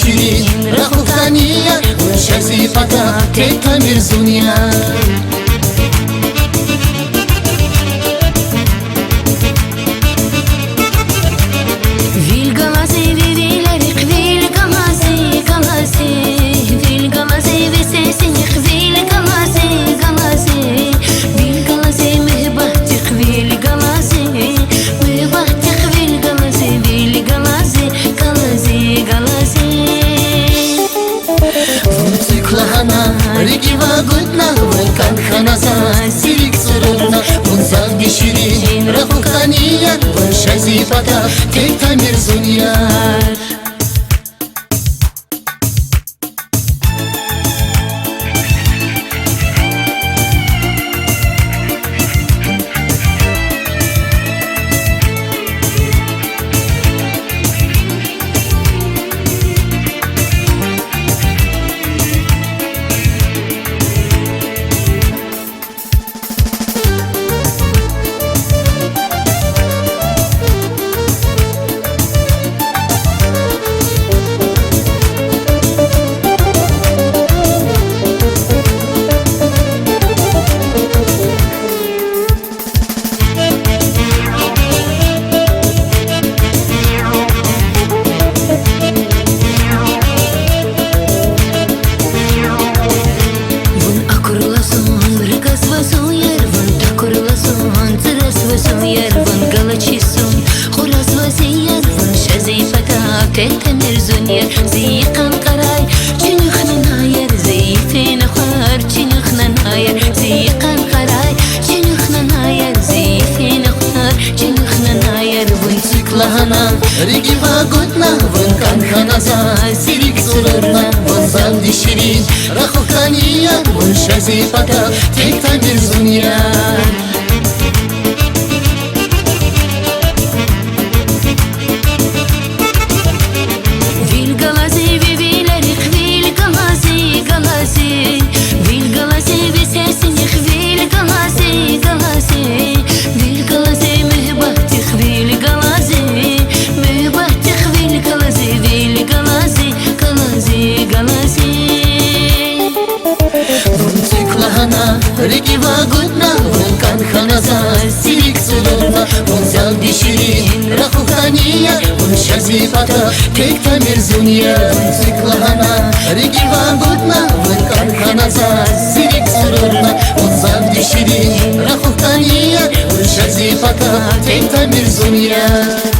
شیرین رخوختنیه اون شزی پتا تیتا مرزونیه Rigi vagutna, vulcan khanaza, sirik sururna, unzal gishirin, rakhukaniya, shazi pata, teta mirzuniya. تيتا مرزونية زي قنقراي جنخنا ناير زي فين خوار جنخنا ناير زي قنقراي جنخنا ناير زي فين خوار جنخنا ناير ونسيك لهنا ريجي فاقوتنا ونكان خنازا سيريك سررنا ونزال دي شيرين رخوكانية ونشازي فتا تيتا مرزونية Rigi vagutna, vulcan khanaza, sirik sururna, unzal di shirin, rakhukaniya, un shazi pata, teta mirzuniya, unziklahana. Rigi vagutna, vulcan khanaza, sirik sururna, unzal di shirin, rakhukaniya, un shazi pata, teta mirzuniya.